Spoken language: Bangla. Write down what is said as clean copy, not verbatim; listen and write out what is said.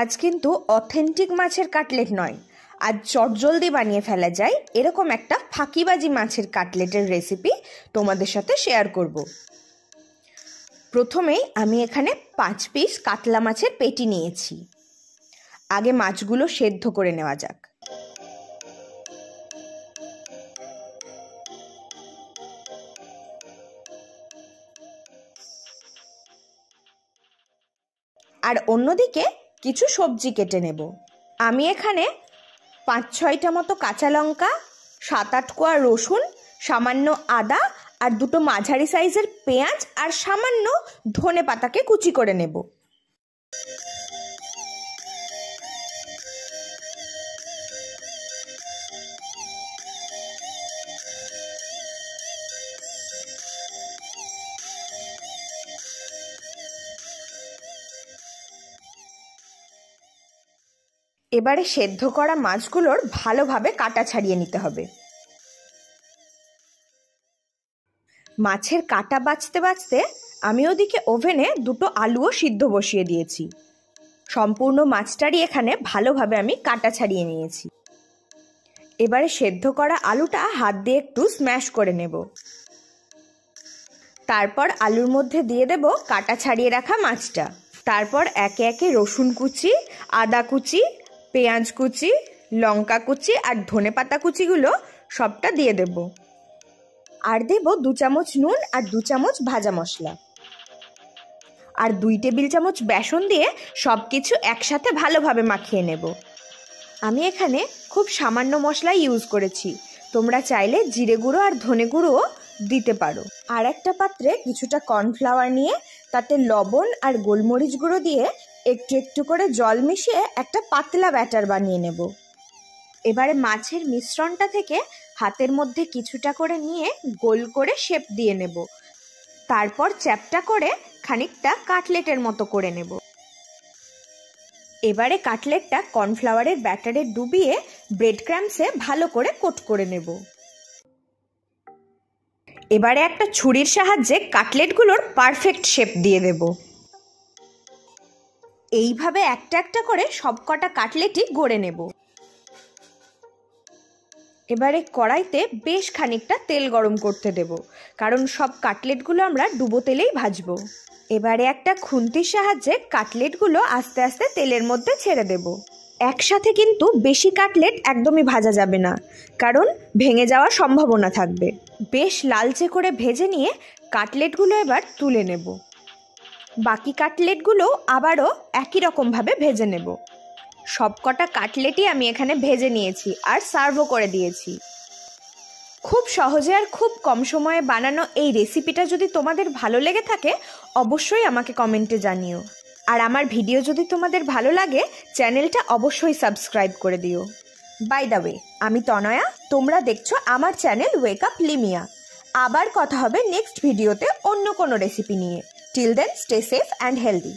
আজ কিন্তু অথেন্টিক মাছের কাটলেট নয়, আজ চটজলদি বানিয়ে ফেলা যায় এরকম একটা ফাঁকিবাজি মাছের কাটলেটের রেসিপি তোমাদের সাথে শেয়ার করব। প্রথমেই আমি এখানে 5 পিস কাতলা মাছের পেটি নিয়েছি। আগে মাছগুলো সেদ্ধ করে নেওয়া যাক। আর অন্যদিকে কিছু সবজি কেটে নেব। আমি এখানে 5-6টা মতো কাঁচা লঙ্কা, 7-8 কোয়া রসুন, সামান্য আদা আর 2টো মাঝারি সাইজের পেঁয়াজ আর সামান্য ধনে পাতাকে কুচি করে নেব। এবারে সেদ্ধ করা মাছগুলোর ভালোভাবে কাটা ছাড়িয়ে নিতে হবে। মাছের কাটা বাছতে বাছতে আমি ওদিকে ওভেনে 2টো আলুও সিদ্ধ বসিয়ে দিয়েছি। সম্পূর্ণ মাছটারই এখানে ভালোভাবে আমি কাটা ছাড়িয়ে নিয়েছি। এবারে সেদ্ধ করা আলুটা হাত দিয়ে একটু স্ম্যাশ করে নেব। তারপর আলুর মধ্যে দিয়ে দেব কাটা ছাড়িয়ে রাখা মাছটা। তারপর একে একে রসুন কুচি, আদা কুচি, পেঁয়াজ কুচি, লঙ্কা কুচি আর ধনেপাতা কুচিগুলো সবটা দিয়ে দেব। আর দেব 2 চামচ নুন আর 2 চামচ ভাজা মশলা আর 2 টেবিল চামচ বেসন দিয়ে সব কিছু একসাথে ভালোভাবে মাখিয়ে নেব। আমি এখানে খুব সামান্য মশলা ইউজ করেছি, তোমরা চাইলে জিরে গুঁড়ো আর ধনে গুঁড়োও দিতে পারো। আর একটা পাত্রে কিছুটা কর্নফ্লাওয়ার নিয়ে তাতে লবণ আর গোলমরিচ গুঁড়ো দিয়ে একটু একটু করে জল মিশিয়ে একটা পাতলা ব্যাটার বানিয়ে নেব। এবারে মাছের মিশ্রণটা থেকে হাতের মধ্যে কিছুটা করে নিয়ে গোল করে শেপ দিয়ে নেব। তারপর চ্যাপ্টা করে খানিকটা কাটলেটের মতো করে নেব। এবারে কাটলেটটা কর্নফ্লাওয়ারের ব্যাটারে ডুবিয়ে ব্রেড ক্রাম্বসে ভালো করে কোট করে নেব। এবারে একটা ছুরির সাহায্যে কাটলেটগুলোর পারফেক্ট শেপ দিয়ে দেব। এইভাবে একটা একটা করে সবকটা কাটলেটই গড়ে নেব। এবারে কড়াইতে বেশ খানিকটা তেল গরম করতে দেব, কারণ সব কাটলেটগুলো আমরা ডুবো তেলেই ভাজবো। এবারে একটা খুন্তির সাহায্যে কাটলেটগুলো আস্তে আস্তে তেলের মধ্যে ছেড়ে দেব। একসাথে কিন্তু বেশি কাটলেট একদমই ভাজা যাবে না, কারণ ভেঙে যাওয়ার সম্ভাবনা থাকবে। বেশ লালচে করে ভেজে নিয়ে কাটলেটগুলো এবার তুলে নেব। বাকি কাটলেটগুলো আবারও একই রকমভাবে ভেজে নেব। সবকটা কাটলেটই আমি এখানে ভেজে নিয়েছি আর সার্ভও করে দিয়েছি। খুব সহজে আর খুব কম সময়ে বানানো এই রেসিপিটা যদি তোমাদের ভালো লেগে থাকে অবশ্যই আমাকে কমেন্টে জানিও। আর আমার ভিডিও যদি তোমাদের ভালো লাগে চ্যানেলটা অবশ্যই সাবস্ক্রাইব করে দিও। বাই দ্য ওয়ে, আমি তনয়া, তোমরা দেখছো আমার চ্যানেল ওয়েক আপ লিমিয়া। আবার কথা হবে নেক্সট ভিডিওতে অন্য কোনো রেসিপি নিয়ে। Till then stay safe and healthy.